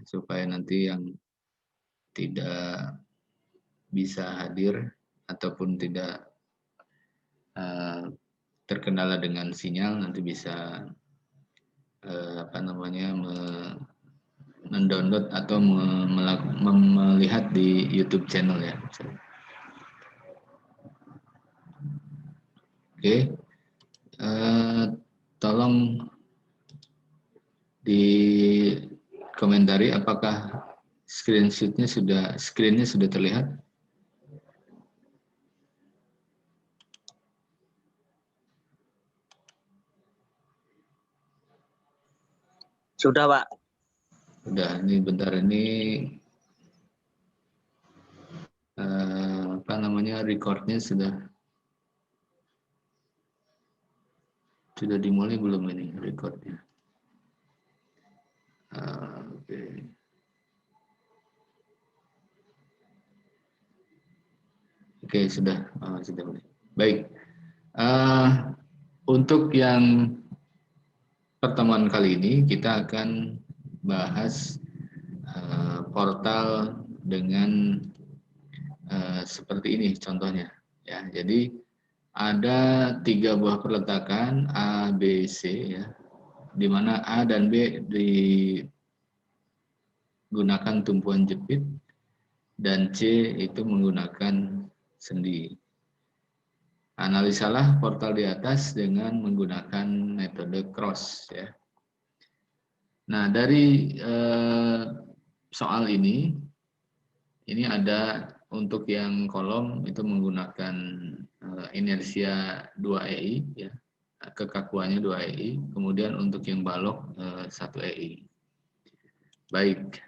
supaya nanti yang tidak bisa hadir ataupun tidak terkendala dengan sinyal nanti bisa mendownload atau melihat di YouTube channel ya. Oke, tolong di komentari apakah screen-nya sudah terlihat. Sudah, Pak. Udah, ini bentar ini recordnya sudah dimulai belum ini recordnya? Oke. Oke, sudah mulai. Baik. Untuk yang pertemuan kali ini kita akan bahas portal dengan seperti ini contohnya ya. Jadi ada 3 buah peletakan A, B, C ya, di mana A dan B digunakan tumpuan jepit dan C itu menggunakan sendi. Analisalah portal di atas dengan menggunakan metode cross ya. Nah, dari soal ini ada untuk yang kolom itu menggunakan inersia 2 EI ya. Kekakuannya 2 EI, kemudian untuk yang balok 1 EI. Baik.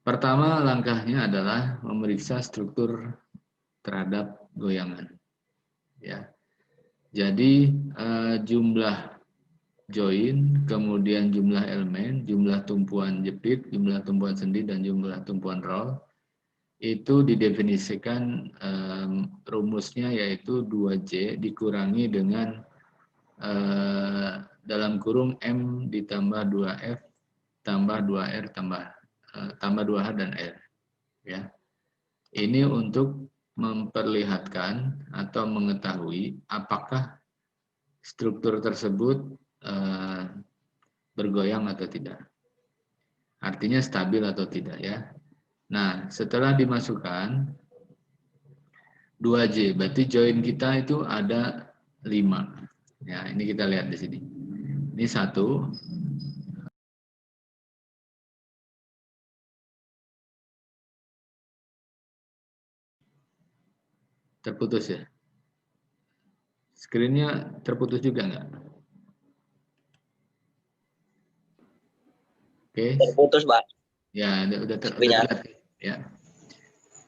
Pertama langkahnya adalah memeriksa struktur terhadap goyangan. Ya. Jadi jumlah join, kemudian jumlah elemen, jumlah tumpuan jepit, jumlah tumpuan sendi, dan jumlah tumpuan roll itu didefinisikan rumusnya yaitu 2J dikurangi dengan dalam kurung M ditambah 2F tambah 2R tambah 2H dan R ya. Ini untuk memperlihatkan atau mengetahui apakah struktur tersebut bergoyang atau tidak. Artinya stabil atau tidak ya. Nah, setelah dimasukkan 2J, berarti join kita itu ada 5. Ya, ini kita lihat di sini. Ini 1. Terputus ya. Screen-nya terputus juga enggak? Oke. Terputus, Pak. Ya, udah terlihat ya.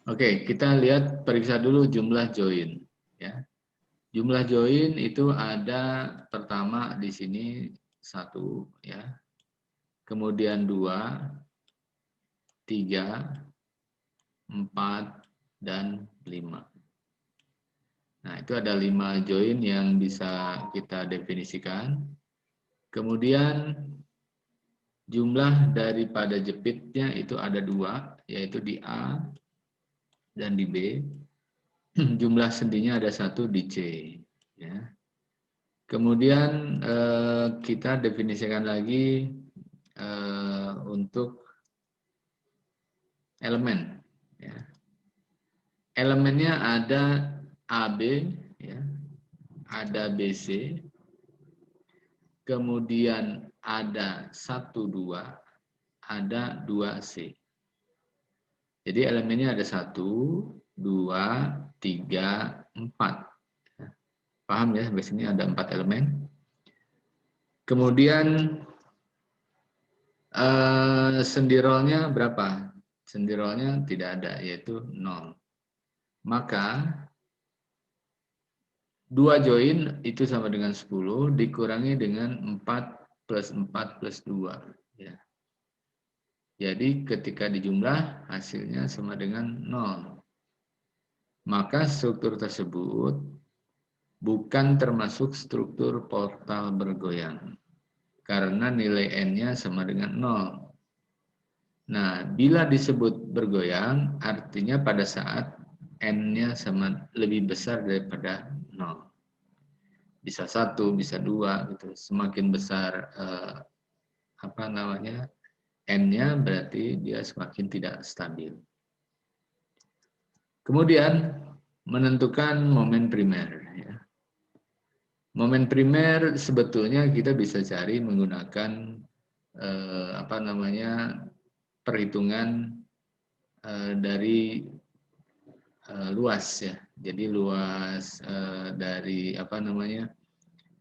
Oke, kita lihat periksa dulu jumlah join ya. Jumlah join itu ada pertama di sini 1 ya. Kemudian 2, 3, 4 dan 5. Nah, itu ada 5 join yang bisa kita definisikan. Kemudian jumlah daripada jepitnya itu ada 2, yaitu di A dan di B. Jumlah sendinya ada 1 di C. Ya. Kemudian kita definisikan lagi untuk elemen. Ya. Elemennya ada AB, ya, ada BC, kemudian ada 1, 2, ada 2C. Jadi elemennya ada 1, 2, 3, 4. Paham ya, sampai sini ada 4 elemen. Kemudian sendirolnya berapa? Sendirolnya tidak ada, yaitu 0. Maka 2 join itu sama dengan 10 dikurangi dengan 4 plus 4 plus 2. Ya. Jadi ketika dijumlah hasilnya sama dengan 0. Maka struktur tersebut bukan termasuk struktur portal bergoyang. Karena nilai N-nya sama dengan 0. Nah, bila disebut bergoyang, artinya pada saat N-nya lebih besar daripada 0. Bisa 1, bisa 2, gitu. Semakin besar N-nya, berarti dia semakin tidak stabil. Kemudian menentukan momen primer. Ya. Momen primer sebetulnya kita bisa cari menggunakan perhitungan dari luas ya. Jadi luas dari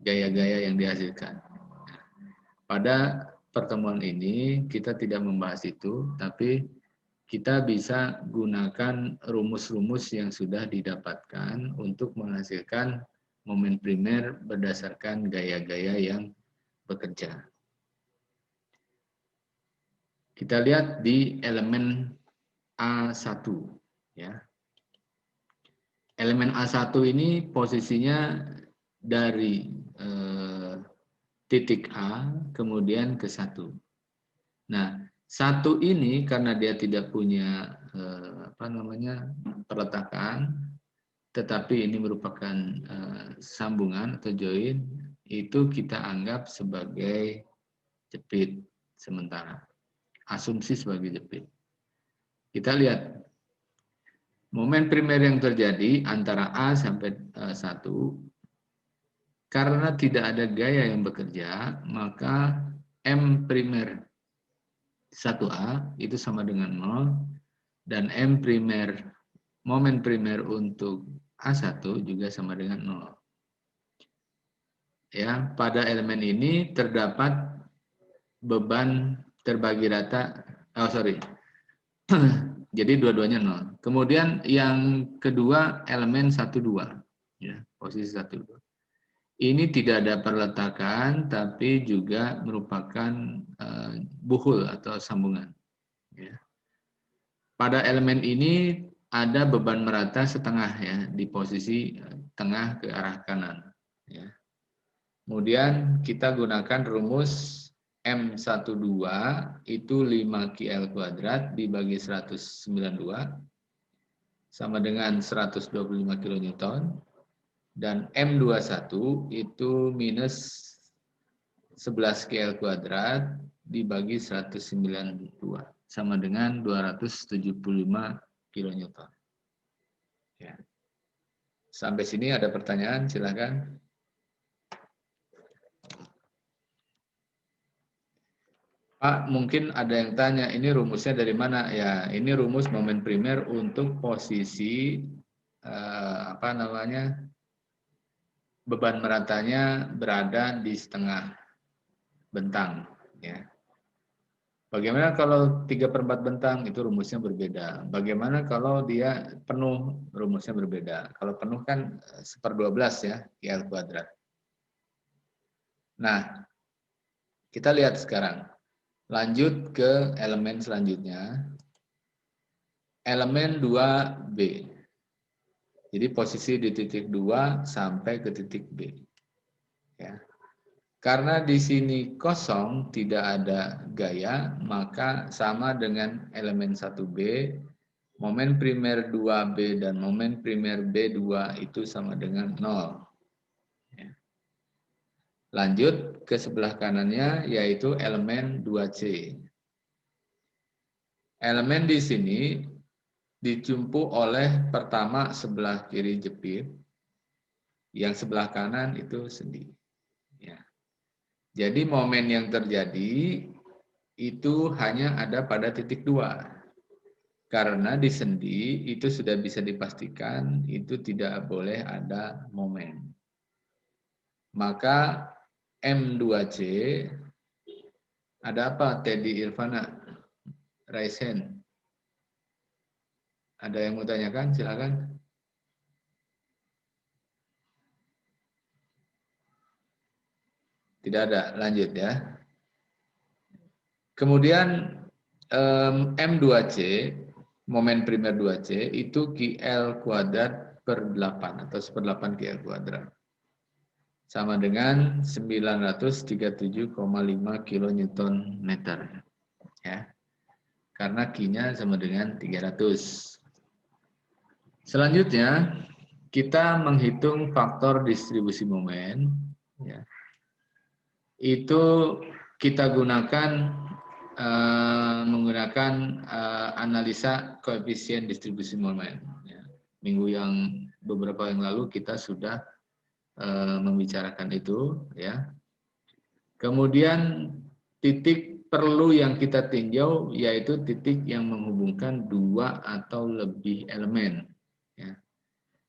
gaya-gaya yang dihasilkan. Pada pertemuan ini kita tidak membahas itu, tapi kita bisa gunakan rumus-rumus yang sudah didapatkan untuk menghasilkan momen primer berdasarkan gaya-gaya yang bekerja. Kita lihat di elemen A1 ya. Elemen A1 ini posisinya dari titik A kemudian ke 1. Nah, 1 ini karena dia tidak punya peletakan, tetapi ini merupakan sambungan atau join, itu kita anggap sebagai jepit sementara. Asumsi sebagai jepit. Kita lihat momen primer yang terjadi antara A sampai 1, karena tidak ada gaya yang bekerja, maka M primer 1A itu sama dengan 0, dan M primer, momen primer untuk A1 juga sama dengan 0. Ya, pada elemen ini terdapat beban terbagi rata, jadi dua-duanya 0. Kemudian yang kedua elemen 1-2, ya, posisi 1-2. Ini tidak ada perletakan, tapi juga merupakan buhul atau sambungan. Ya. Pada elemen ini ada beban merata setengah ya di posisi tengah ke arah kanan. Ya. Kemudian kita gunakan rumus M12 itu 5QL kuadrat dibagi 192 sama dengan 125 kN, dan M21 itu minus 11 KL kuadrat dibagi 192 sama dengan 275 kN. Ya. Sampai sini ada pertanyaan, silakan. Pak, mungkin ada yang tanya, ini rumusnya dari mana? Ya, ini rumus momen primer untuk posisi beban meratanya berada di setengah bentang. Ya. Bagaimana kalau 3/4 bentang? Itu rumusnya berbeda. Bagaimana kalau dia penuh? Rumusnya berbeda. Kalau penuh kan 1/12 ya, KL kuadrat. Nah, kita lihat sekarang. Lanjut ke elemen selanjutnya. Elemen 2B. Jadi posisi di titik 2 sampai ke titik B. Ya. Karena di sini kosong, tidak ada gaya, maka sama dengan elemen 1B, momen primer 2B dan momen primer B2 itu sama dengan 0. Ya. Lanjut ke sebelah kanannya, yaitu elemen 2C. Elemen di sini dijumpu oleh pertama sebelah kiri jepit, yang sebelah kanan itu sendi. Ya. Jadi momen yang terjadi itu hanya ada pada titik 2. Karena di sendi itu sudah bisa dipastikan itu tidak boleh ada momen. Maka M2C, ada apa Teddy Irvana? Raise hand. Ada yang mau tanyakan? Silakan. Tidak ada, lanjut ya. Kemudian M2C, momen primer 2C, itu QL kuadrat per 8 atau 1/8 QL kuadrat. Sama dengan 937,5 kN. Ya. karena Q-nya sama dengan 300. Selanjutnya, kita menghitung faktor distribusi momen. Ya. Itu kita gunakan menggunakan analisa koefisien distribusi momen. Ya. Minggu yang beberapa yang lalu kita sudah membicarakan itu. Ya. Kemudian titik perlu yang kita tinjau yaitu titik yang menghubungkan dua atau lebih elemen. Ya.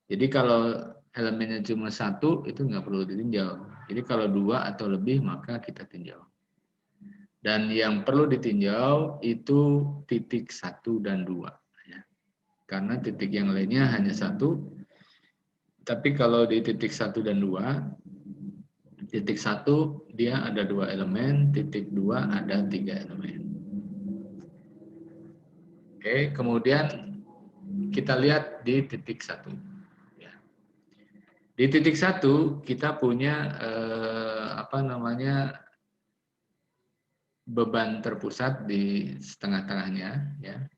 Jadi kalau elemennya cuma satu itu nggak perlu ditinjau. Jadi kalau dua atau lebih maka kita tinjau. Dan yang perlu ditinjau itu titik 1 dan 2. Ya. Karena titik yang lainnya hanya satu. Tapi kalau di titik 1 dan 2, titik 1 dia ada 2 elemen, titik 2 ada 3 elemen. Oke, kemudian kita lihat di titik 1. Ya. Di titik 1 kita punya beban terpusat di setengah-tengahnya, ya.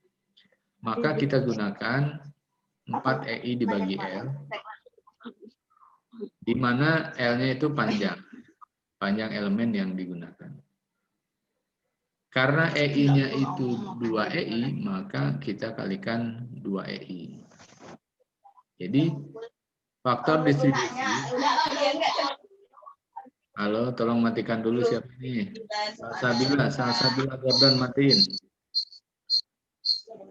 Maka kita gunakan 4 EI dibagi L, di mana L-nya itu panjang elemen yang digunakan. Karena EI-nya itu 2 EI, maka kita kalikan 2 EI. Jadi faktor distribusi. Halo, tolong matikan dulu siapa ini? Salsabila Gordon matiin.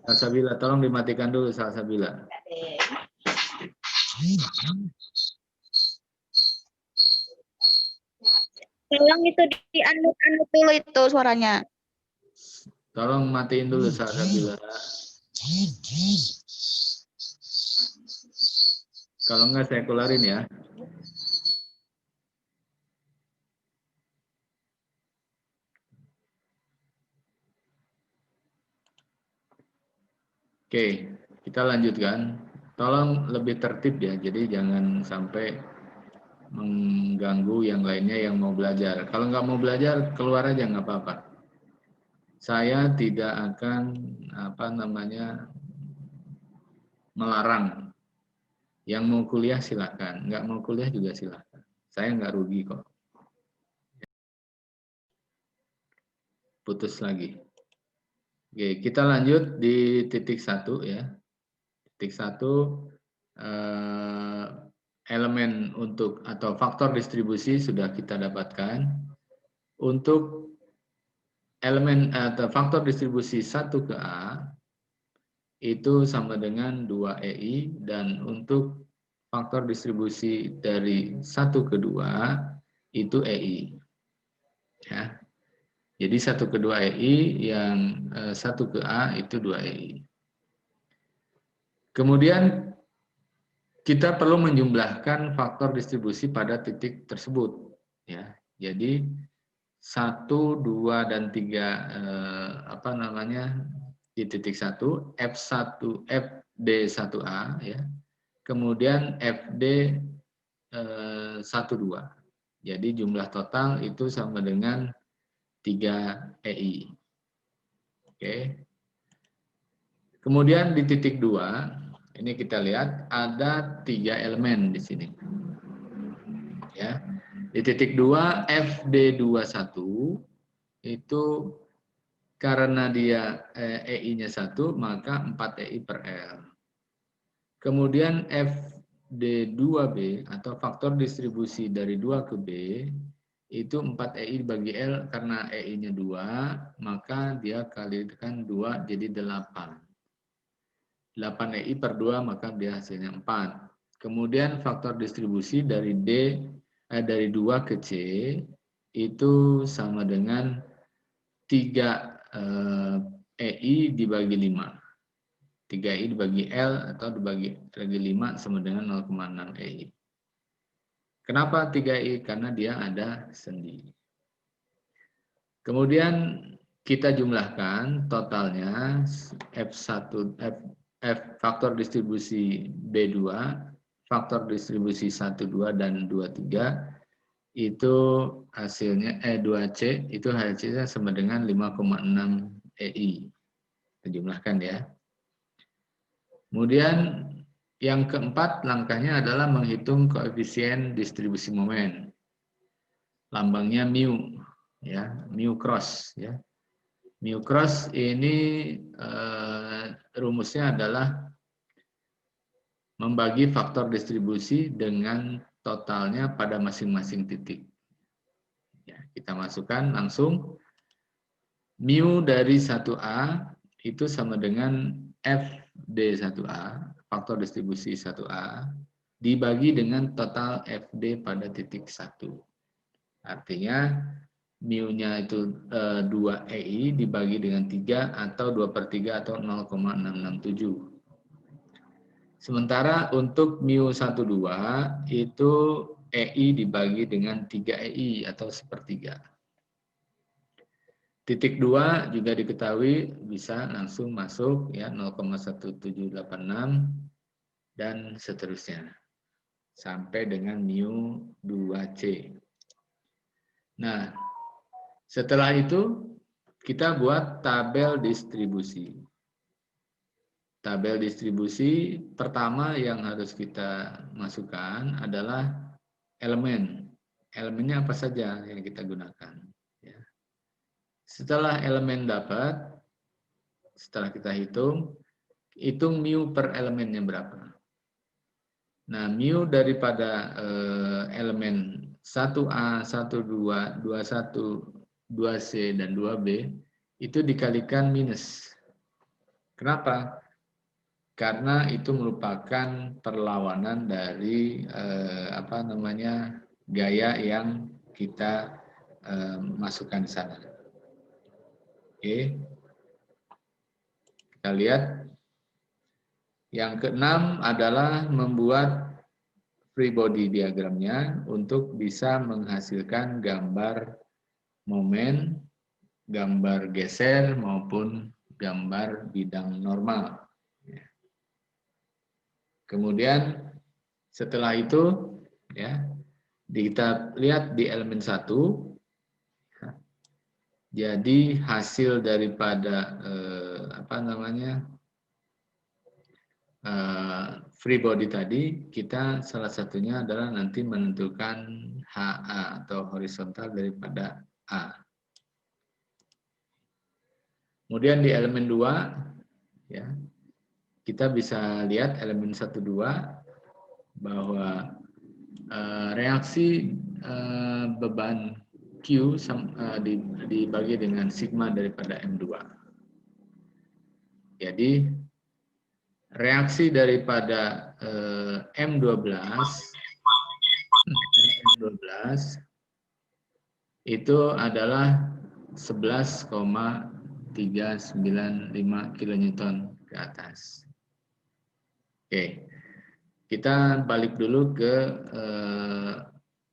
Salsabila, tolong dimatikan dulu Salsabila. Tolong itu di-unmute dulu itu suaranya. Tolong matiin dulu Salsabila. Kalau enggak saya keluarin ya. Oke, kita lanjutkan. Tolong lebih tertib ya, jadi jangan sampai mengganggu yang lainnya yang mau belajar. Kalau nggak mau belajar, keluar aja nggak apa-apa. Saya tidak akan melarang. Yang mau kuliah silakan, nggak mau kuliah juga silakan. Saya nggak rugi kok. Putus lagi. Oke, kita lanjut di titik 1 ya. Titik 1 elemen untuk atau faktor distribusi sudah kita dapatkan. Untuk elemen atau faktor distribusi 1 ke A itu sama dengan 2 EI, dan untuk faktor distribusi dari 1 ke 2 itu EI. Ya. Jadi 1 ke 2 EI, yang 1 ke A itu 2 EI. Kemudian kita perlu menjumlahkan faktor distribusi pada titik tersebut. Ya. Jadi 1, 2, dan 3 di titik 1, F1, FD1A, ya. Kemudian FD 1, 2. Jadi jumlah total itu sama dengan 3 EI. Oke. Kemudian di titik 2, ini kita lihat ada 3 elemen di sini. Ya. Di titik 2, FD21 itu karena dia EI-nya 1, maka 4 EI per L. Kemudian FD2B atau faktor distribusi dari 2 ke B itu 4 EI bagi L, karena EI-nya 2, maka dia kalikan 2 jadi 8. 8 EI per 2, maka dia hasilnya 4. Kemudian faktor distribusi dari dari 2 ke C itu sama dengan 3 EI dibagi 5. 3 EI dibagi L atau dibagi 5 sama dengan 0,6 EI. Kenapa 3 EI? Karena dia ada sendi. Kemudian kita jumlahkan totalnya F faktor distribusi B2, faktor distribusi 1, 2, dan 2, 3 itu hasilnya 2C itu hasilnya sama dengan 5,6 EI. Kita jumlahkan ya. Kemudian yang keempat langkahnya adalah menghitung koefisien distribusi momen. Lambangnya mu, ya, mu cross, ya. Mu cross ini rumusnya adalah membagi faktor distribusi dengan totalnya pada masing-masing titik. Ya, kita masukkan langsung mu dari 1A itu sama dengan FD1A, faktor distribusi 1A, dibagi dengan total FD pada titik 1. Artinya mu-nya itu 2EI dibagi dengan 3 atau 2/3 atau 0,667. Sementara untuk mu12 itu EI dibagi dengan 3EI atau 1/3. Titik 2 juga diketahui bisa langsung masuk ya 0,1786 dan seterusnya sampai dengan mu 2C. Nah, setelah itu kita buat tabel distribusi. Tabel distribusi pertama yang harus kita masukkan adalah elemen. Elemennya apa saja yang kita gunakan. Ya. Setelah elemen dapat, setelah kita hitung mu per elemennya berapa. Nah, mu daripada elemen 1A, 12, 21, 2C, dan 2B itu dikalikan minus. Kenapa? Karena itu merupakan perlawanan dari gaya yang kita masukkan di sana. Oke, kita lihat yang keenam adalah membuat free body diagramnya untuk bisa menghasilkan gambar momen, gambar geser maupun gambar bidang normal. Kemudian setelah itu ya kita lihat di elemen 1. Jadi hasil daripada free body tadi kita salah satunya adalah nanti menentukan HA atau horizontal daripada A. Kemudian di elemen 2 ya kita bisa lihat elemen 1, 2 bahwa reaksi beban Q dibagi dengan sigma daripada M2. Jadi reaksi daripada M12 itu adalah 11,395 kilonewton ke atas. Oke, kita balik dulu ke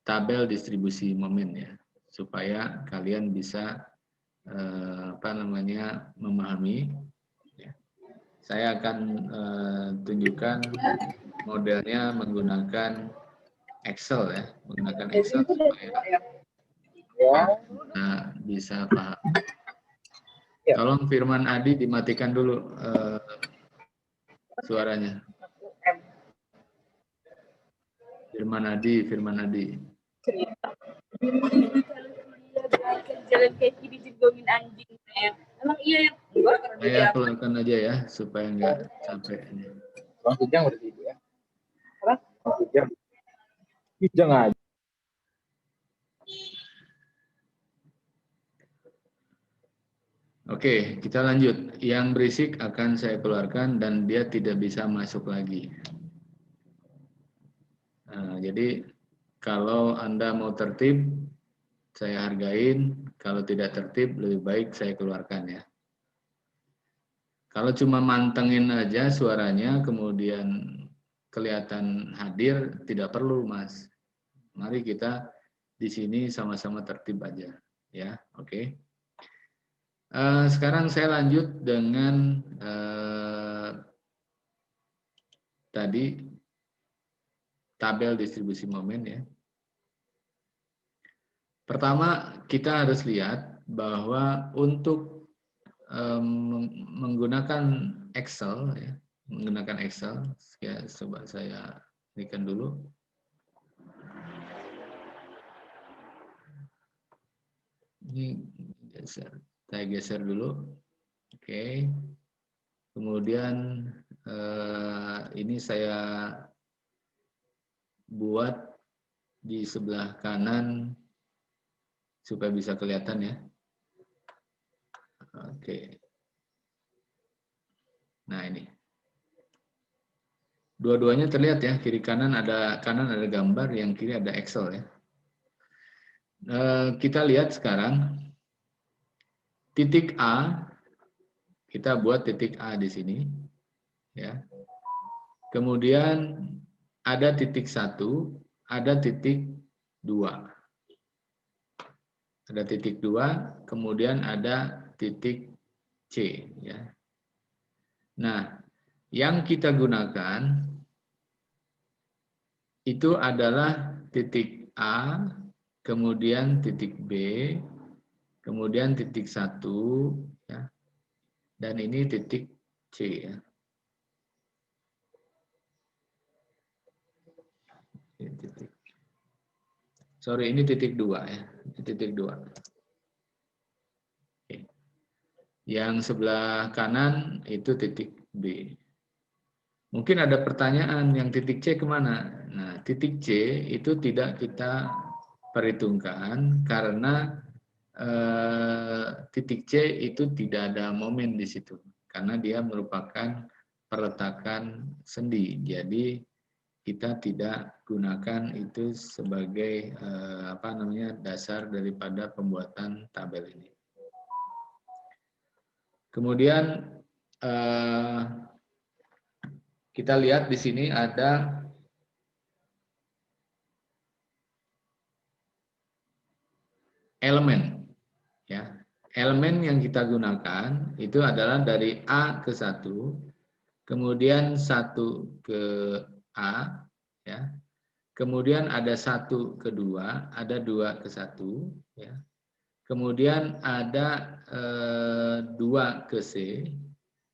tabel distribusi momen ya, supaya kalian bisa memahami. Ya. Saya akan tunjukkan modelnya menggunakan Excel ya, menggunakan Excel supaya bisa paham. Tolong Firman Adi dimatikan dulu suaranya. Firman Adi. Jalan kaki dijegomin anjing. Emang iya ya? Saya keluarkan aja ya supaya nggak sampai ini. Bang Kijang udah tidur ya? Apa? Bang Kijang aja. Oke, kita lanjut. Yang berisik akan saya keluarkan dan dia tidak bisa masuk lagi. Nah, jadi kalau Anda mau tertib, saya hargain. Kalau tidak tertib, lebih baik saya keluarkan ya. Kalau cuma mantengin aja suaranya, kemudian kelihatan hadir, tidak perlu, Mas. Mari kita di sini sama-sama tertib aja, ya. Oke. Sekarang saya lanjut dengan tadi tabel distribusi momen ya. Pertama, kita harus lihat bahwa untuk menggunakan Excel, ya, menggunakan Excel. Ya, coba saya berikan dulu. Ini saya geser dulu. Oke. Kemudian ini saya buat di sebelah kanan supaya bisa kelihatan ya. Oke. Nah ini. Dua-duanya terlihat ya, kiri kanan ada gambar, yang kiri ada Excel ya. Kita lihat sekarang titik A, kita buat titik A di sini ya. Kemudian ada titik 1, ada titik 2. Ada titik 2, kemudian ada titik C ya. Nah, yang kita gunakan itu adalah titik A, kemudian titik B, kemudian titik 1 ya. Dan ini titik C ya. Sorry, ini titik 2 ya. Titik 2. Oke. Yang sebelah kanan itu titik B. Mungkin ada pertanyaan, yang titik C kemana? Nah, titik C itu tidak kita perhitungkan karena titik C itu tidak ada momen di situ. Karena dia merupakan peletakan sendi. Jadi kita tidak gunakan itu sebagai dasar daripada pembuatan tabel ini. Kemudian kita lihat di sini ada elemen ya. Elemen yang kita gunakan itu adalah dari A ke 1, kemudian 1 ke A ya. Kemudian ada 1 ke 2, ada 2 ke 1 ya. Kemudian ada 2 ke C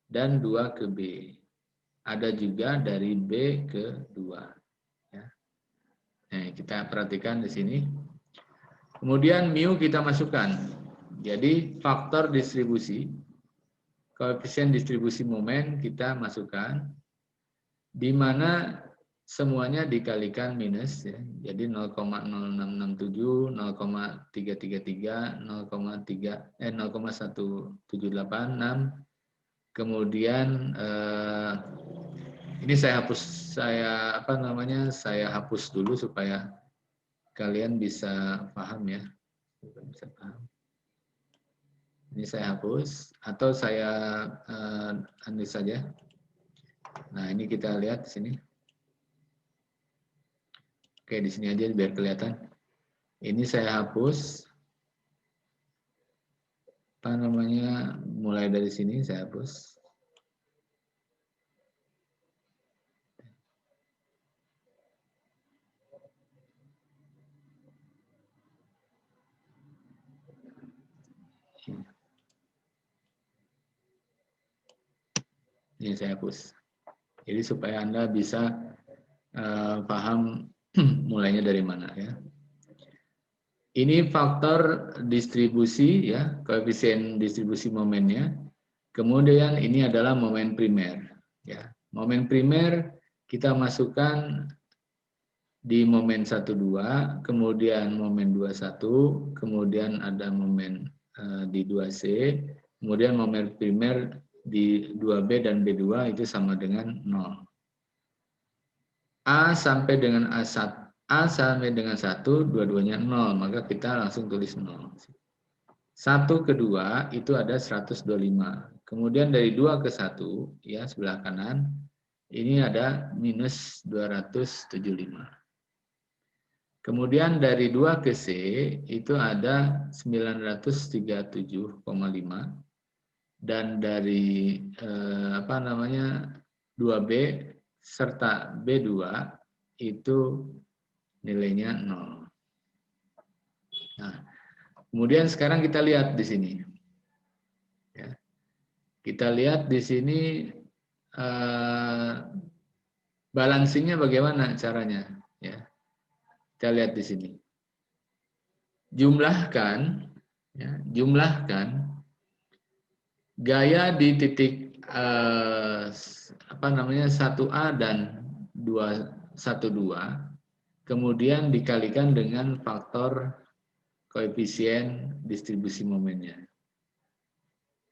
dan 2 ke B. Ada juga dari B ke 2 ya. Nah, kita perhatikan di sini. Kemudian mu kita masukkan. Jadi faktor distribusi, koefisien distribusi momen kita masukkan, di mana semuanya dikalikan minus ya. Jadi 0,0667, 0,333, 0,1786. Kemudian ini saya hapus dulu supaya kalian bisa paham ya. Bisa paham. Ini saya hapus atau saya undo saja. Nah, ini kita lihat di sini. Oke, di sini aja biar kelihatan. Ini saya hapus. Mulai dari sini saya hapus. Ini saya hapus. Jadi supaya Anda bisa paham mulainya dari mana ya. Ini faktor distribusi ya, koefisien distribusi momennya. Kemudian ini adalah momen primer ya. Momen primer kita masukkan di momen 12, kemudian momen 21, kemudian ada momen di 2C, kemudian momen primer di 2B dan B2 itu sama dengan 0. A sampai dengan A1, A sampai dengan 1, dua-duanya 0, maka kita langsung tulis 0. 1 ke 2 itu ada 125. Kemudian dari 2 ke 1, ya sebelah kanan, ini ada minus 275. Kemudian dari 2 ke C, itu ada 937,5. Dan dari 2B serta B2 itu nilainya 0. Nah, kemudian sekarang kita lihat di sini. Ya. Kita lihat di sini balancingnya bagaimana caranya, ya. Kita lihat di sini. Jumlahkan, ya, jumlahkan gaya di titik 1A dan 12, kemudian dikalikan dengan faktor koefisien distribusi momennya.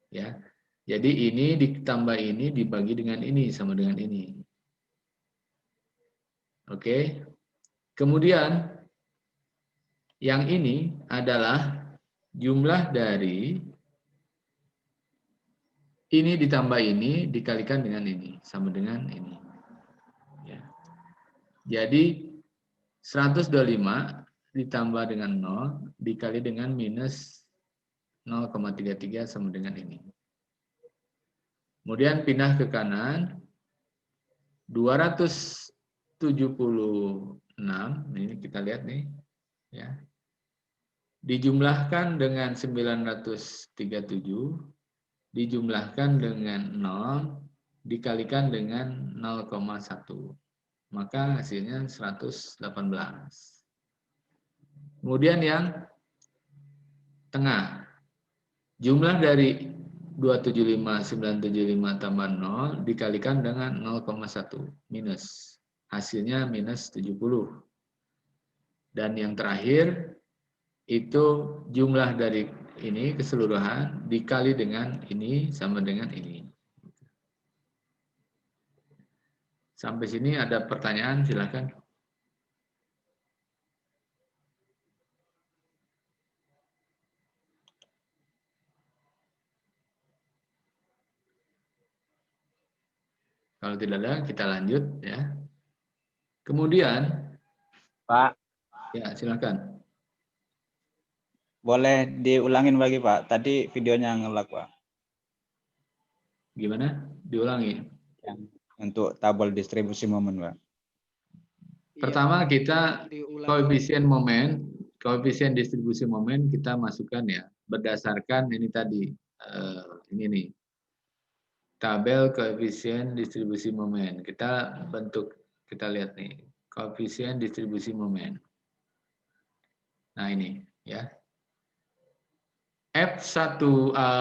Ya. Jadi ini ditambah ini dibagi dengan ini sama dengan ini. Oke. Kemudian yang ini adalah jumlah dari ini ditambah ini dikalikan dengan ini sama dengan ini. Ya. Jadi 125 ditambah dengan 0 dikali dengan minus 0,33 sama dengan ini. Kemudian pindah ke kanan 276, ini kita lihat nih, ya. Dijumlahkan dengan 937, dijumlahkan dengan 0, dikalikan dengan 0,1. Maka hasilnya 118. Kemudian yang tengah, jumlah dari 275, 975 tambah 0 dikalikan dengan 0,1 minus. Hasilnya minus 70. Dan yang terakhir, itu jumlah dari ini keseluruhan dikali dengan ini sama dengan ini. Sampai sini ada pertanyaan, silakan. Kalau tidak ada, kita lanjut ya. Kemudian, Pak, ya silakan. boleh diulangin lagi Pak. Tadi videonya nge-lag Pak. Gimana? Diulangi. Yang untuk tabel distribusi momen Pak. Pertama kita koefisien momen, koefisien distribusi momen kita masukkan ya berdasarkan ini tadi ini nih tabel koefisien distribusi momen. Kita bentuk, kita lihat nih koefisien distribusi momen. Nah ini ya. F1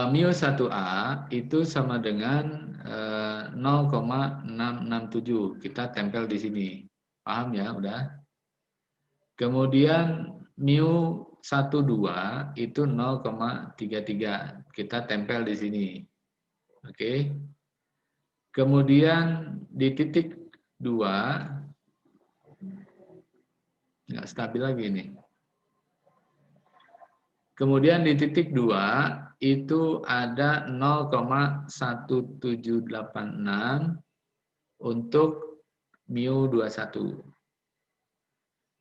mu 1A itu sama dengan 0,667. Kita tempel di sini. Paham ya, udah. Kemudian mu 12 itu 0,33. Kita tempel di sini. Oke. Kemudian di titik 2 nggak stabil lagi ini. Kemudian di titik 2 itu ada 0,1786 untuk mu 21.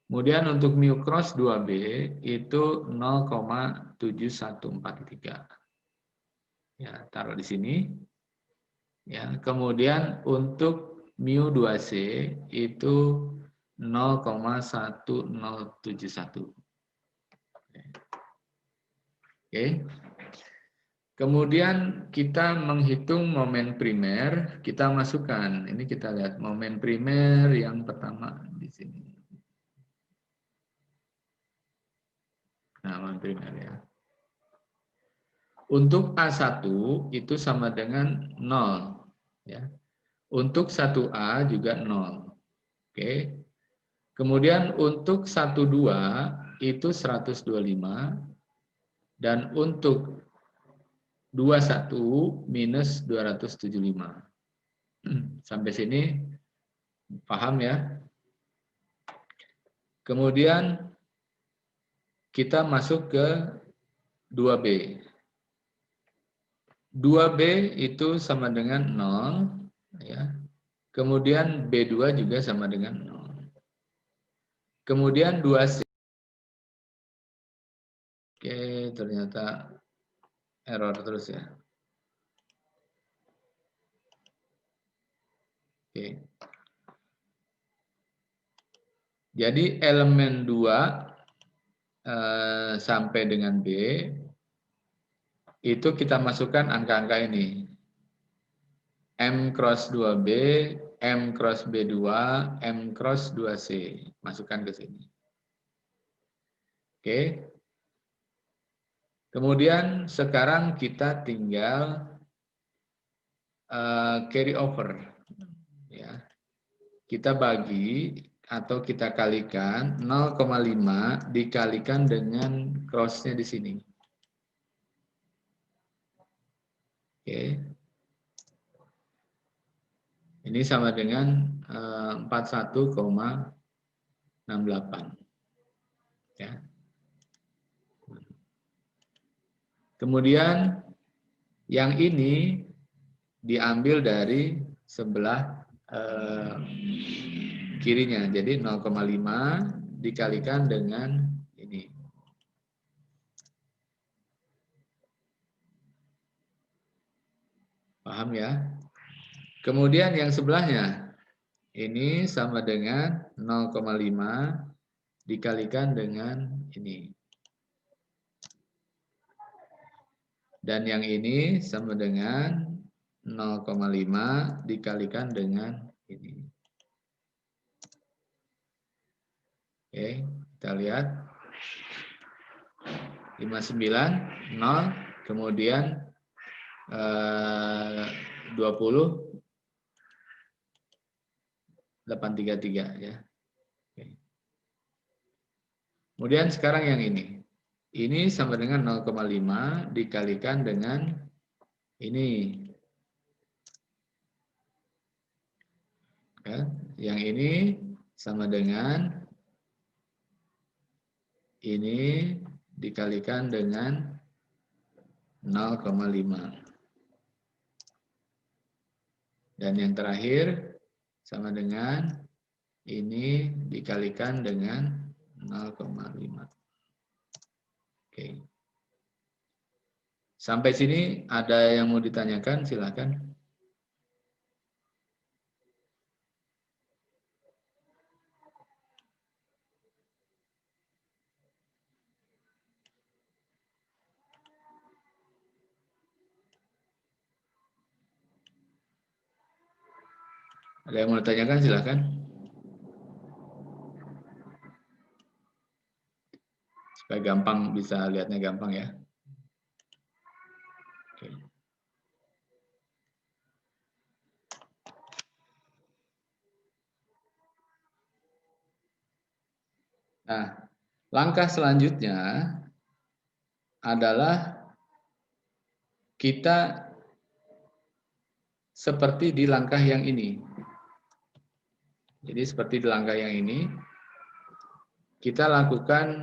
Kemudian untuk mu cross 2B itu 0,7143. Ya, taruh di sini. Ya, kemudian untuk mu 2C itu 0,1071. Oke. Kemudian kita menghitung momen primer, kita masukkan. Ini kita lihat momen primer yang pertama di sini. Nah, momen primer ya. Untuk A1 itu sama dengan 0 ya. Untuk 1A juga 0. Oke. Kemudian untuk 12 itu 125. Dan untuk 21 minus 275. Sampai sini paham ya? Kemudian kita masuk ke 2B. 2B itu sama dengan 0. Ya. Kemudian B2 juga sama dengan 0. Kemudian 2C. Oke, ternyata error terus ya. Oke. Jadi elemen 2 sampai dengan B, itu kita masukkan angka-angka ini. M cross 2B, M cross B2, M cross 2C. Masukkan ke sini. Oke. Kemudian sekarang kita tinggal carry over. Ya. Kita bagi atau kita kalikan 0,5 dikalikan dengan cross-nya di sini. Oke. Ini sama dengan 41,68. Ya. Kemudian yang ini diambil dari sebelah kirinya. Jadi 0,5 dikalikan dengan ini. Paham ya? Kemudian yang sebelahnya ini sama dengan 0,5 dikalikan dengan ini. Dan yang ini sama dengan 0,5 dikalikan dengan ini. Oke, kita lihat. 59, 0, kemudian 20, 833 ya. Oke. Kemudian sekarang yang ini. Ini sama dengan 0,5 dikalikan dengan ini. Ya, yang ini sama dengan ini dikalikan dengan 0,5. Dan yang terakhir sama dengan ini dikalikan dengan 0,5. Oke. Sampai sini ada yang mau ditanyakan, silakan. Ada yang mau ditanyakan, silakan. Supaya gampang, bisa lihatnya gampang ya. Oke. Nah, langkah selanjutnya adalah kita seperti di langkah yang ini. Jadi seperti di langkah yang ini, kita lakukan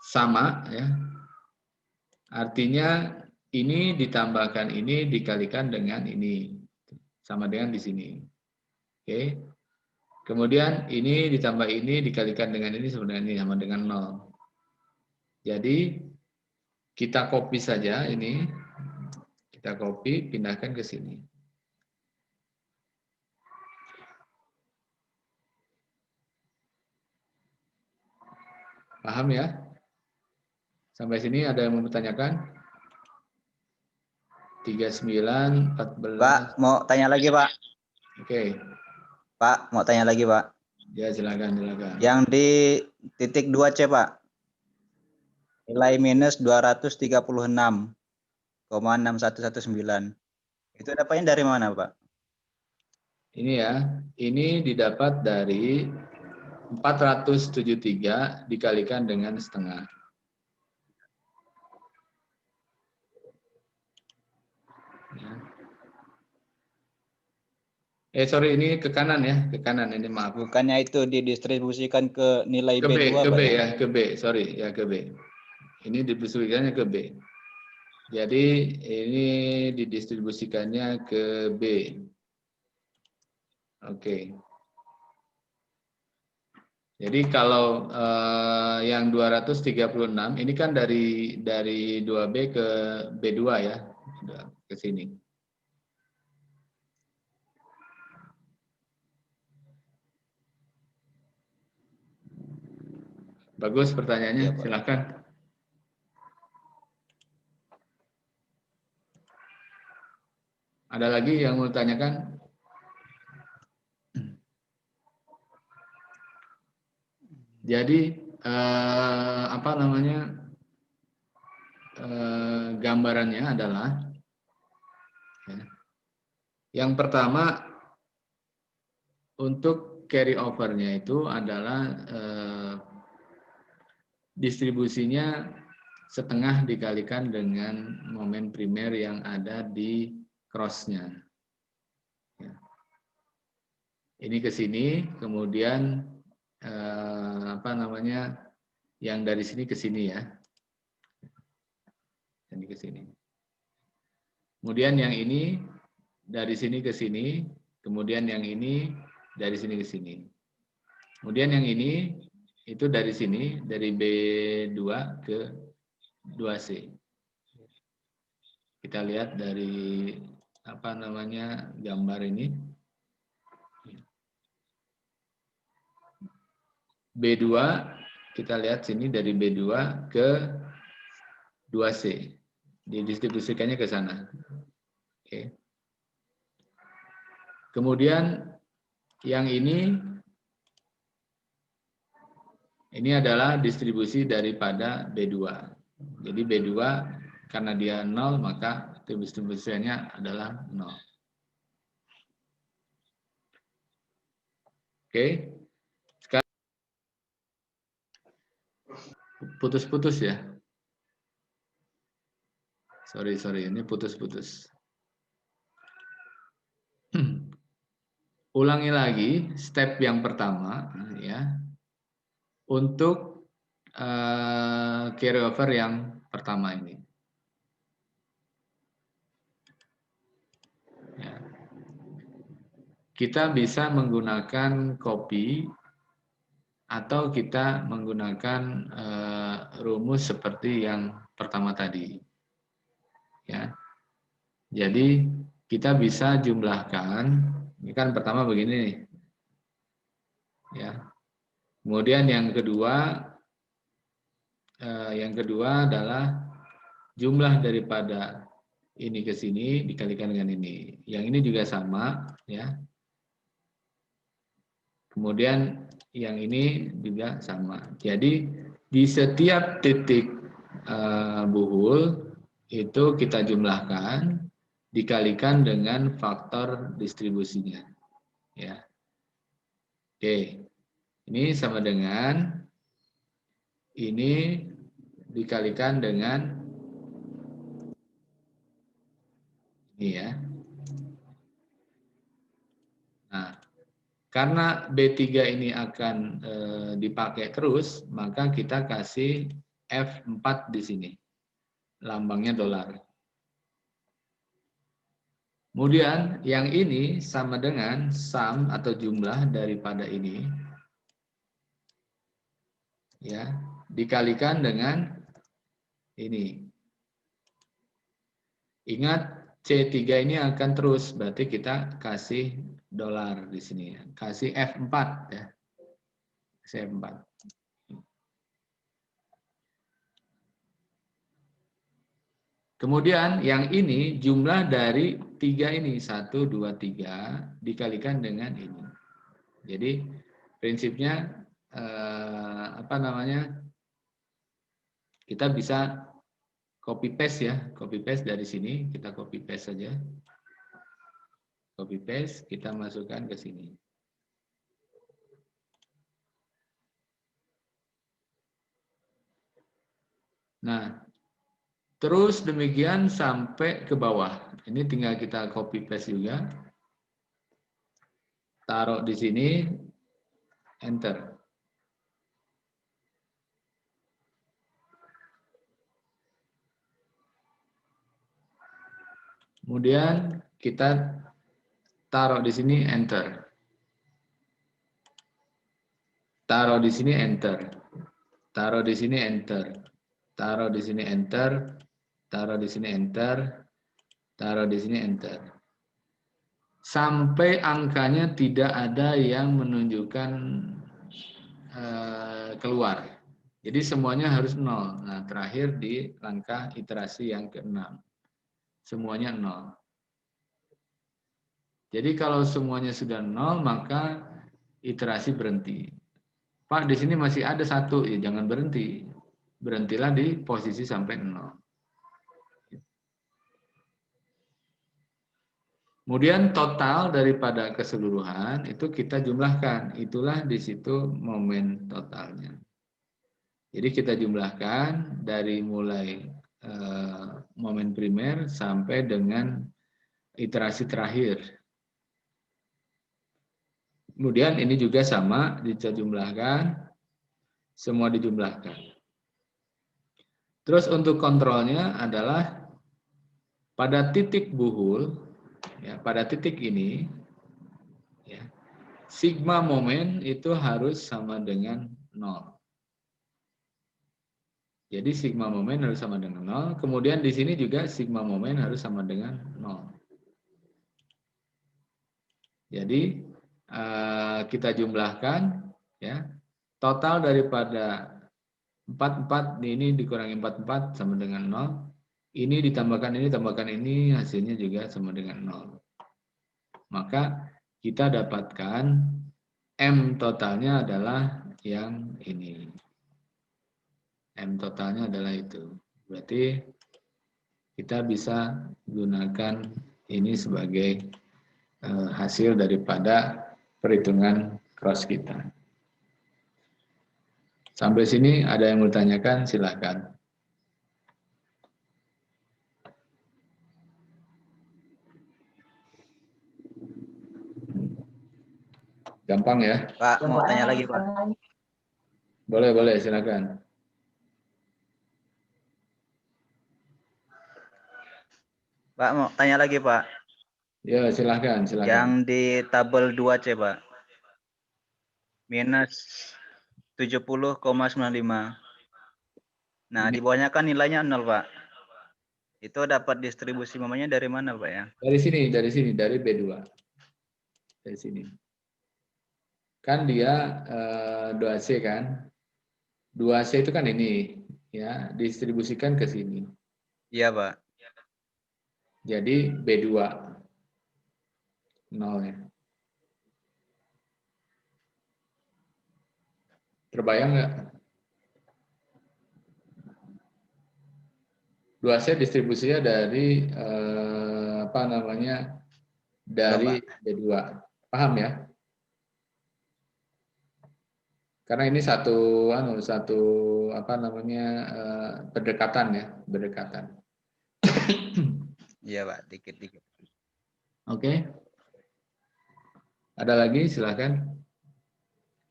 sama ya. Artinya ini ditambahkan ini dikalikan dengan ini, sama dengan di sini. Oke. Kemudian ini ditambah ini dikalikan dengan ini sama dengan 0. Jadi kita copy saja ini. Kita copy, pindahkan ke sini. Paham ya? Sampai sini ada yang mau bertanyakan? 39, 14. Pak, mau tanya lagi, Pak. Oke. Pak, mau tanya lagi, Pak. Ya, silakan. Yang di titik 2C, Pak. Nilai minus 236,6119. Itu dapatnya dari mana, Pak? Ini ya, ini didapat dari 473 dikalikan dengan setengah. Sorry, ini ke kanan ya, ke kanan ini, maaf. Bukannya itu didistribusikan ke nilai Ke B, B2, ke Pak, B ya? ya, ke B, sorry ya, ke B. Ini didistribusikannya ke B. Jadi ini didistribusikannya ke B. Oke. Jadi kalau yang 236 ini kan dari 2B ke B2 ya, ke sini. Bagus pertanyaannya, Ya, Pak. silakan. Ada lagi yang mau tanyakan? Jadi apa namanya, gambarannya adalah ya, yang pertama untuk carry over-nya itu adalah distribusinya setengah dikalikan dengan momen primer yang ada di cross-nya. Ya. Ini ke sini, kemudian apa namanya, yang dari sini ke sini ya. Ini ke sini. Kemudian yang ini dari sini ke sini, kemudian yang ini dari sini ke sini. Kemudian yang ini itu dari sini, dari B2 ke 2C. Kita lihat dari apa namanya, gambar ini. B2, kita lihat sini dari B2 ke 2C. Didistribusikannya ke sana. Oke. Kemudian yang ini adalah distribusi daripada B2. Jadi B2 karena dia 0 maka distribusinya adalah 0. Oke. Sekarang putus-putus ya. Sorry, ini putus-putus. Ulangi lagi step yang pertama ya. Untuk carry over yang pertama ini. Ya. Kita bisa menggunakan copy atau kita menggunakan rumus seperti yang pertama tadi. Ya. Jadi kita bisa jumlahkan, ini kan pertama begini nih. Ya. Kemudian yang kedua adalah jumlah daripada ini ke sini dikalikan dengan ini. Yang ini juga sama, ya. Kemudian yang ini juga sama. Jadi di setiap titik buhul itu kita jumlahkan dikalikan dengan faktor distribusinya. Ya. Oke. Ini sama dengan ini dikalikan dengan ini ya. Nah, karena B3 ini akan dipakai terus, maka kita kasih F4 di sini. Lambangnya dolar. Kemudian yang ini sama dengan sum atau jumlah daripada ini. Ya, dikalikan dengan ini. Ingat C3 ini akan terus, berarti kita kasih dolar di sini. Kasih F4 ya. Kasih F4. Kemudian yang ini jumlah dari 3 ini 1 2 3 dikalikan dengan ini. Jadi prinsipnya apa namanya? Kita bisa copy paste ya, copy paste dari sini, kita copy paste saja. Copy paste, kita masukkan ke sini. Nah, terus demikian sampai ke bawah. Ini tinggal kita copy paste juga. Taruh di sini, enter. Kemudian kita taruh di sini, enter. Taruh di sini, enter. Taruh di sini, enter. Taruh di sini, enter. Taruh di sini, enter. Taruh di sini, enter. Sampai angkanya tidak ada yang menunjukkan keluar. Jadi semuanya harus 0. Nah, terakhir di langkah iterasi yang ke-6. Semuanya 0. Jadi kalau semuanya sudah 0, maka iterasi berhenti. Pak, di sini masih ada 1, ya jangan berhenti. Berhentilah di posisi sampai 0. Kemudian total daripada keseluruhan itu kita jumlahkan. Itulah di situ momen totalnya. Jadi kita jumlahkan dari mulai momen primer sampai dengan iterasi terakhir. Kemudian ini juga sama, dijumlahkan, semua dijumlahkan. Terus untuk kontrolnya adalah pada titik buhul, ya, pada titik ini, ya, sigma momen itu harus sama dengan 0. Jadi sigma momen harus sama dengan 0. Kemudian di sini juga sigma momen harus sama dengan 0. Jadi kita jumlahkan, ya, total daripada 44 ini dikurangi 44 sama dengan 0. Ini ditambahkan ini, tambahkan ini, hasilnya juga sama dengan 0. Maka kita dapatkan M totalnya adalah yang ini. M totalnya adalah itu. Berarti kita bisa gunakan ini sebagai hasil daripada perhitungan cross kita. Sampai sini ada yang mau ditanyakan, silahkan. Gampang ya? Pak, mau tanya lagi, Pak. Boleh, silakan. Pak, mau tanya lagi, Pak. Ya, silahkan. Yang di tabel 2C, Pak. Minus 70,95. Nah, di bawahnya kan nilainya 0, Pak. Itu dapat distribusi momennya dari mana, Pak, ya? Dari sini, dari B2. Dari sini. Kan dia 2C kan? 2C itu kan ini, ya, distribusikan ke sini. Iya, Pak. Jadi B2 0 ya. Terbayang nggak? 2C distribusinya dari apa namanya? Dari B2. Paham ya? Karena ini satu apa namanya? Berdekatan ya, berdekatan. Iya, Pak, dikit-dikit. Oke. Ada lagi, silakan.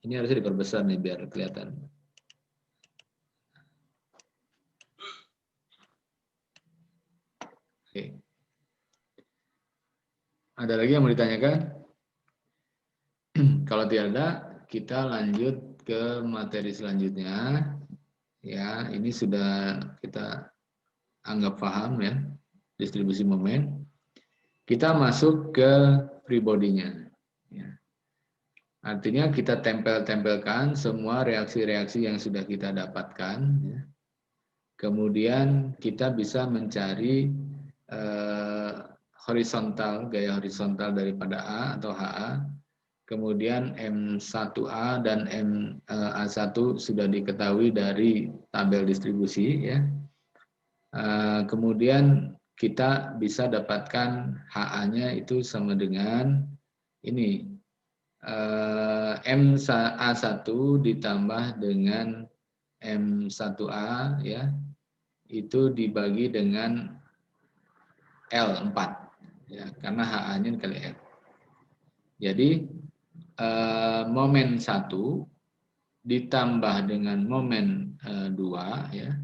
Ini harusnya diperbesar nih biar kelihatan. Oke. Ada lagi yang mau ditanyakan? Kalau tidak ada, kita lanjut ke materi selanjutnya. Ya, ini sudah kita anggap paham ya, distribusi momen. Kita masuk ke free body-nya. Ya. Artinya kita tempel-tempelkan semua reaksi-reaksi yang sudah kita dapatkan. Ya. Kemudian kita bisa mencari horizontal, gaya horizontal daripada A atau HA. Kemudian M1A dan MA1 sudah diketahui dari tabel distribusi. Ya. Kemudian kita bisa dapatkan HA-nya itu sama dengan ini. MA1 ditambah dengan M1A ya, itu dibagi dengan L4 ya, karena HA-nya dikali L. Jadi momen 1 ditambah dengan momen 2 ya,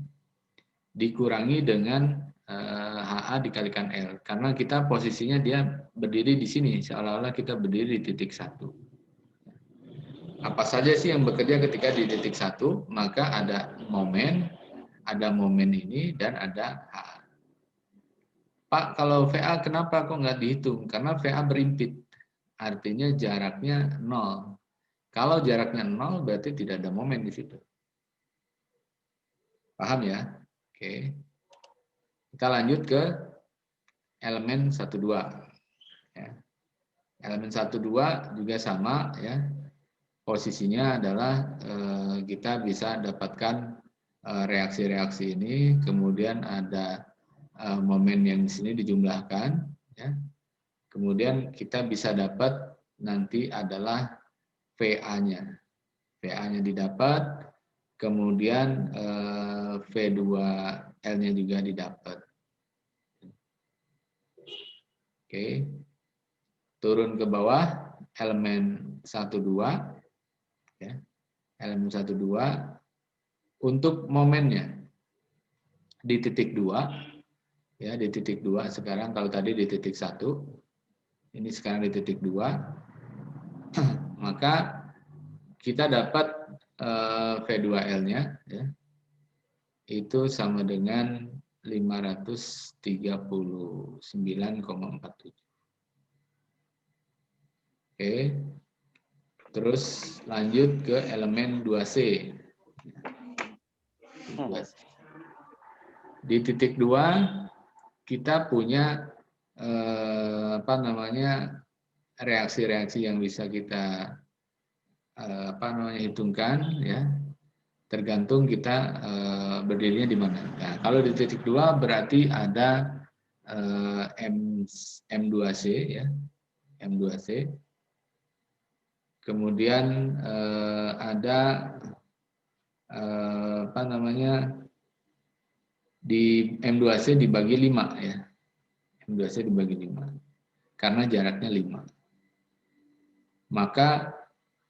dikurangi dengan HA dikalikan L, karena kita posisinya dia berdiri di sini, seolah-olah kita berdiri di titik 1. Apa saja sih yang bekerja ketika di titik 1? Maka ada momen ini, dan ada HA. Pak, kalau VA kenapa kok nggak dihitung? Karena VA berimpit, artinya jaraknya 0. Kalau jaraknya 0, berarti tidak ada momen di situ. Paham ya? Oke. Kita lanjut ke elemen 1, 2. Ya. Elemen 1, 2 juga sama ya. Posisinya adalah kita bisa dapatkan reaksi-reaksi ini, kemudian ada momen yang di sini dijumlahkan ya. Kemudian kita bisa dapat nanti adalah VA-nya. VA-nya didapat, kemudian V2L-nya juga didapat. Oke. Turun ke bawah elemen 1, 2 ya. Elemen 1, 2 untuk momennya di titik 2 ya, di titik 2 sekarang, kalau tadi di titik 1, ini sekarang di titik 2, maka kita dapat V2L-nya ya, itu sama dengan 539,47. Oke. Terus lanjut ke elemen 2C. Di titik 2 kita punya reaksi-reaksi yang bisa kita hitungkan ya, tergantung kita berdirinya di mana. Nah, kalau di titik 2 berarti ada M2C ya, M2C. Kemudian ada di M2C dibagi 5 ya. M2C dibagi 5 karena jaraknya 5. Maka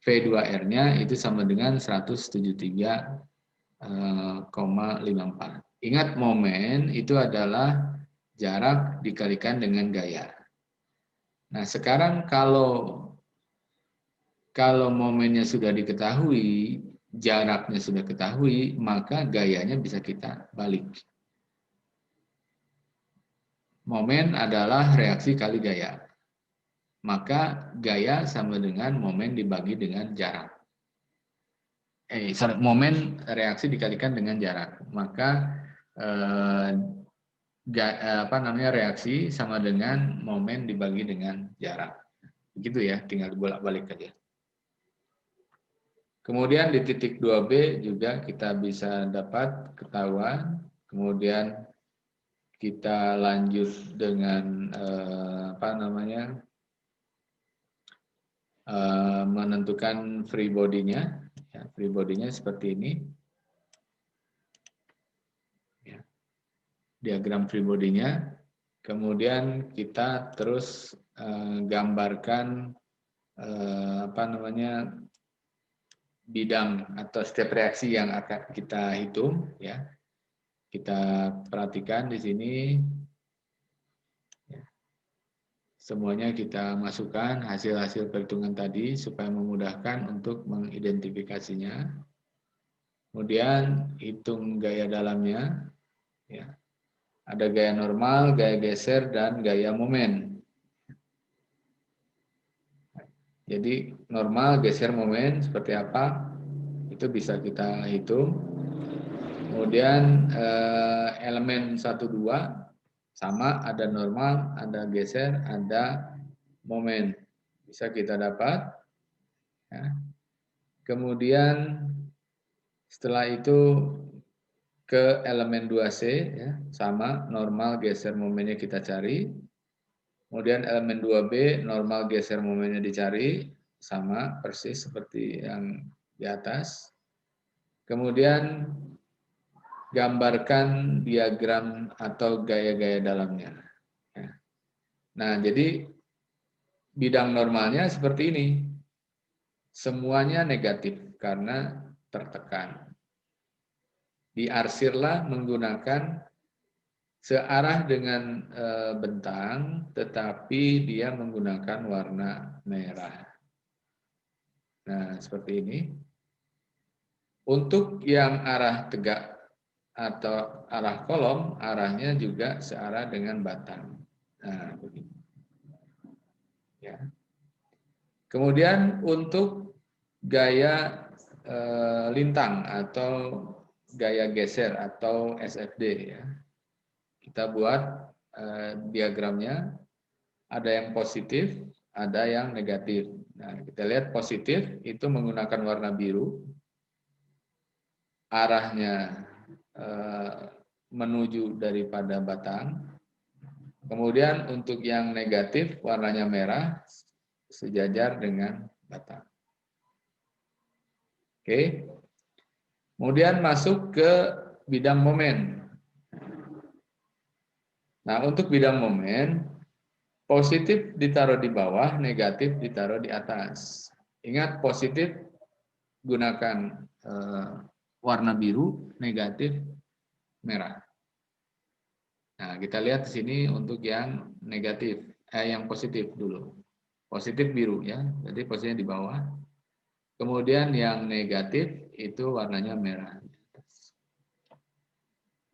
V2R-nya itu sama dengan 173,54. Ingat, momen itu adalah jarak dikalikan dengan gaya. Nah, sekarang kalau momennya sudah diketahui, jaraknya sudah ketahui, maka gayanya bisa kita balik. Momen adalah reaksi kali gaya. Maka gaya sama dengan momen dibagi dengan jarak. Momen reaksi dikalikan dengan jarak. Maka reaksi sama dengan momen dibagi dengan jarak. Begitu ya, tinggal bolak-balik aja. Kemudian di titik 2B juga kita bisa dapat ketahuan. Kemudian kita lanjut dengan menentukan free body-nya. Ya, free body-nya seperti ini. Ya. Diagram free body-nya. Kemudian kita terus gambarkan bidang atau step reaksi yang akan kita hitung. Ya. Kita perhatikan di sini. Semuanya kita masukkan hasil-hasil perhitungan tadi supaya memudahkan untuk mengidentifikasinya. Kemudian hitung gaya dalamnya. Ya. Ada gaya normal, gaya geser, dan gaya momen. Jadi normal, geser, momen seperti apa? Itu bisa kita hitung. Kemudian elemen 1, 2. Sama, ada normal, ada geser, ada momen. Bisa kita dapat. Ya. Kemudian setelah itu ke elemen 2C, ya, sama, normal, geser, momennya kita cari. Kemudian elemen 2B, normal, geser, momennya dicari. Sama, persis seperti yang di atas. Kemudian gambarkan diagram atau gaya-gaya dalamnya. Nah, jadi bidang normalnya seperti ini. Semuanya negatif karena tertekan. Diarsirlah menggunakan searah dengan bentang, tetapi dia menggunakan warna merah. Nah, seperti ini. Untuk yang arah tegak atau arah kolom, arahnya juga searah dengan batang. Nah, begini. Ya. Kemudian untuk gaya lintang atau gaya geser atau SFD, ya. Kita buat diagramnya. Ada yang positif, ada yang negatif. Nah, kita lihat positif itu menggunakan warna biru, arahnya menuju daripada batang. Kemudian untuk yang negatif warnanya merah, sejajar dengan batang. Oke. Kemudian masuk ke bidang momen. Nah, untuk bidang momen, positif ditaruh di bawah, negatif ditaruh di atas. Ingat, positif gunakan warna biru, negatif merah. Nah, kita lihat di sini untuk yang negatif, yang positif dulu. Positif biru ya, jadi posisinya di bawah. Kemudian yang negatif itu warnanya merah.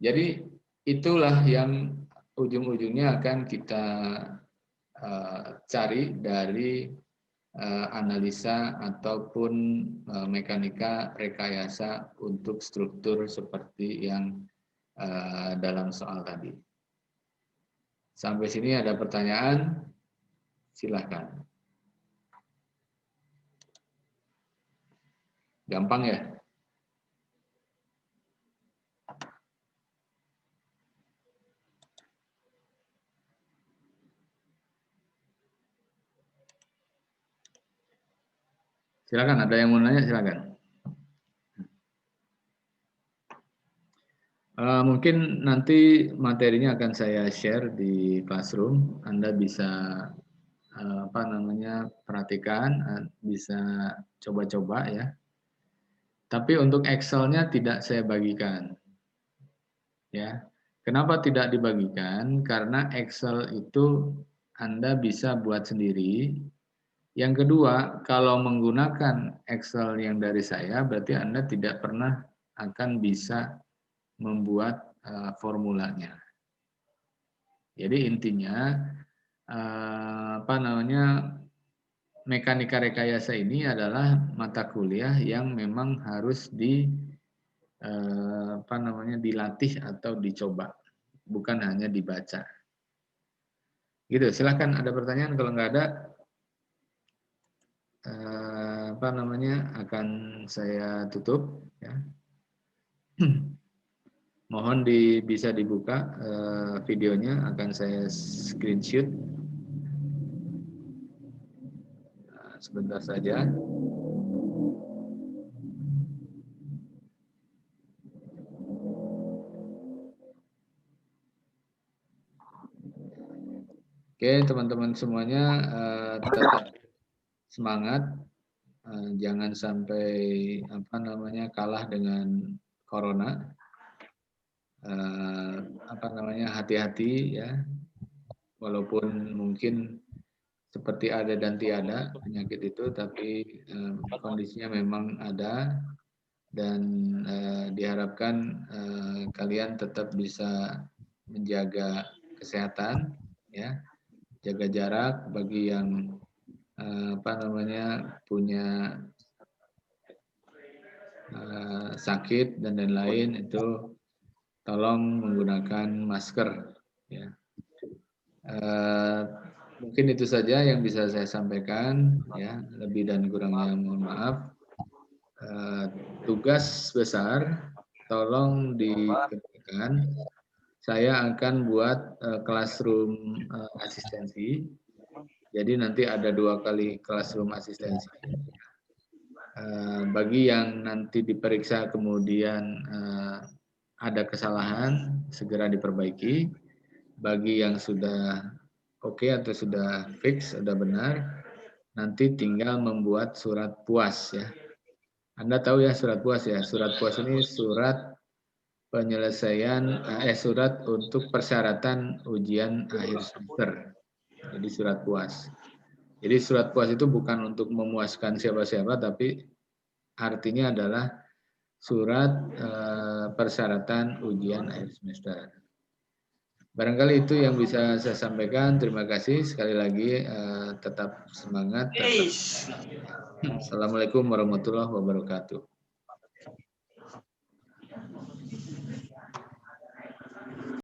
Jadi itulah yang ujung-ujungnya akan kita cari dari analisa ataupun mekanika rekayasa untuk struktur seperti yang dalam soal tadi. Sampai sini ada pertanyaan? Silahkan. Gampang ya? Silakan, ada yang mau nanya, silakan. Mungkin nanti materinya akan saya share di Classroom. Anda bisa perhatikan, bisa coba-coba ya. Tapi untuk Excel-nya tidak saya bagikan. Ya. Kenapa tidak dibagikan? Karena Excel itu Anda bisa buat sendiri. Yang kedua, kalau menggunakan Excel yang dari saya, berarti Anda tidak pernah akan bisa membuat formulanya. Jadi intinya mekanika rekayasa ini adalah mata kuliah yang memang harus dilatih atau dicoba, bukan hanya dibaca. Gitu. Silahkan, ada pertanyaan. Kalau nggak ada, akan saya tutup ya. Mohon bisa dibuka videonya, akan saya screenshot. Sebentar saja. Oke, teman-teman semuanya, tetap semangat, jangan sampai kalah dengan corona. Hati-hati ya, walaupun mungkin seperti ada dan tiada penyakit itu, tapi kondisinya memang ada, dan diharapkan kalian tetap bisa menjaga kesehatan ya, jaga jarak. Bagi yang punya sakit dan lain-lain, itu tolong menggunakan masker ya. Mungkin itu saja yang bisa saya sampaikan ya, lebih dan kurangnya mohon maaf. Tugas besar tolong dikerjakan. Saya akan buat classroom asistensi. Jadi nanti ada 2 kali classroom asistensi. Bagi yang nanti diperiksa kemudian ada kesalahan, segera diperbaiki. Bagi yang sudah oke atau sudah fix, sudah benar, nanti tinggal membuat surat puas ya. Anda tahu ya surat puas ya. Surat puas ini surat penyelesaian, surat untuk persyaratan ujian akhir semester. Jadi surat puas. Jadi surat puas itu bukan untuk memuaskan siapa-siapa, tapi artinya adalah surat persyaratan ujian akhir semester. Barangkali itu yang bisa saya sampaikan. Terima kasih sekali lagi, tetap semangat. Assalamualaikum warahmatullahi wabarakatuh.